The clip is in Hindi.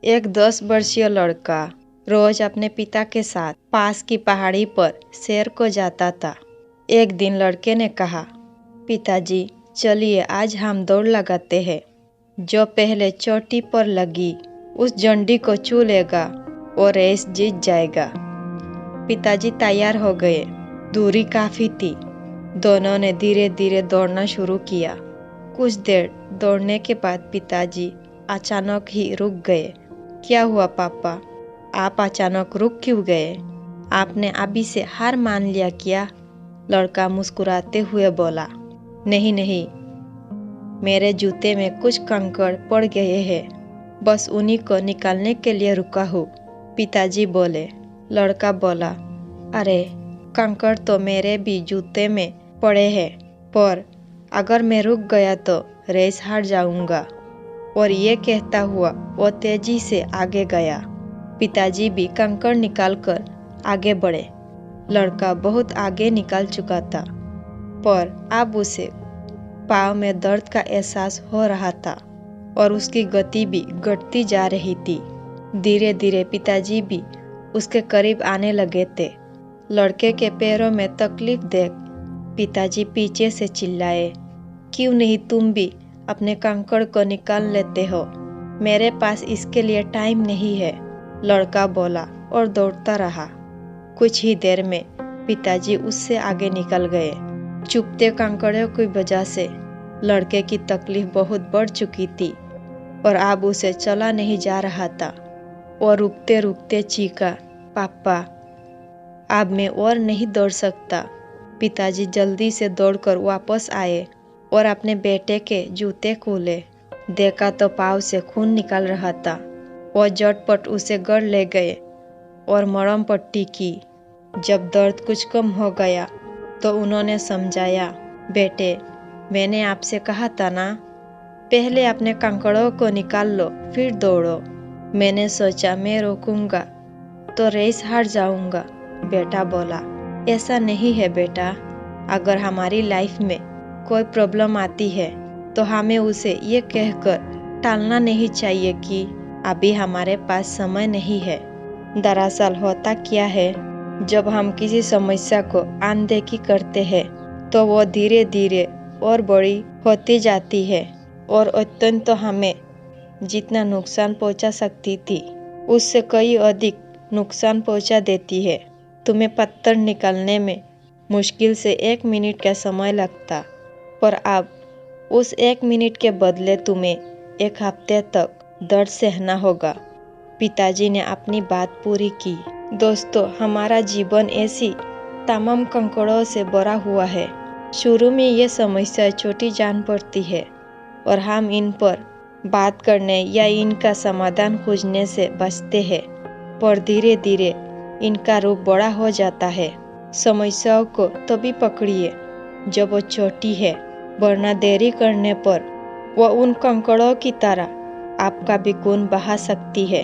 एक 10 वर्षीय लड़का रोज अपने पिता के साथ पास की पहाड़ी पर सैर को जाता था। एक दिन लड़के ने कहा, पिताजी चलिए आज हम दौड़ लगाते हैं। जो पहले चोटी पर लगी उस झंडी को छू लेगा और रेस जीत जाएगा। पिताजी तैयार हो गए। दूरी काफी थी। दोनों ने धीरे धीरे दौड़ना शुरू किया। कुछ देर दौड़ने के बाद पिताजी अचानक ही रुक गए। क्या हुआ पापा? आप अचानक रुक क्यों गए? आपने अभी से हार मान लिया क्या? लड़का मुस्कुराते हुए बोला, नहीं नहीं, मेरे जूते में कुछ कंकड़ पड़ गए हैं, बस उन्हीं को निकालने के लिए रुका हूँ। पिताजी बोले। लड़का बोला, अरे कंकड़ तो मेरे भी जूते में पड़े हैं, पर अगर मैं रुक गया तो रेस हार जाऊंगा। और ये कहता हुआ वो तेजी से आगे गया। पिताजी भी कंकड़ निकालकर आगे बढ़े। लड़का बहुत आगे निकल चुका था, पर अब उसे पाँव में दर्द का एहसास हो रहा था और उसकी गति भी घटती जा रही थी। धीरे धीरे पिताजी भी उसके करीब आने लगे थे। लड़के के पैरों में तकलीफ देख पिताजी पीछे से चिल्लाए, क्यों नहीं तुम भी अपने कंकड़ को निकाल लेते हो? मेरे पास इसके लिए टाइम नहीं है, लड़का बोला और दौड़ता रहा। कुछ ही देर में पिताजी उससे आगे निकल गए। चुभते कंकड़ों की वजह से लड़के की तकलीफ बहुत बढ़ चुकी थी और अब उसे चला नहीं जा रहा था। और रुकते रुकते चीखा, पापा अब मैं और नहीं दौड़ सकता। पिताजी जल्दी से दौड़कर वापस आए और अपने बेटे के जूते खोले। देखा तो पाँव से खून निकल रहा था। वो झटपट उसे घर ले गए और मरहम पट्टी की। जब दर्द कुछ कम हो गया तो उन्होंने समझाया, बेटे मैंने आपसे कहा था ना, पहले अपने कंकड़ों को निकाल लो फिर दौड़ो। मैंने सोचा मैं रोकूंगा तो रेस हार जाऊंगा। बेटा बोला, ऐसा नहीं है बेटा, अगर हमारी लाइफ में कोई प्रॉब्लम आती है तो हमें उसे ये कहकर टालना नहीं चाहिए कि अभी हमारे पास समय नहीं है। दरअसल होता क्या है, जब हम किसी समस्या को अनदेखी करते हैं तो वो धीरे धीरे और बड़ी होती जाती है और अत्यंत तो हमें जितना नुकसान पहुंचा सकती थी उससे कई अधिक नुकसान पहुंचा देती है। तुम्हें पत्थर निकालने में मुश्किल से 1 मिनट का समय लगता, पर अब उस 1 मिनट के बदले तुम्हें 1 हफ्ते तक दर्द सहना होगा। पिताजी ने अपनी बात पूरी की। दोस्तों, हमारा जीवन ऐसी तमाम कंकड़ों से भरा हुआ है। शुरू में ये समस्या छोटी जान पड़ती है और हम इन पर बात करने या इनका समाधान खोजने से बचते हैं, पर धीरे धीरे इनका रूप बड़ा हो जाता है। समस्याओं को तभी पकड़िए जब वो छोटी है, वरना देरी करने पर वो उन कंकड़ों की तरह आपका भी खून बहा सकती है।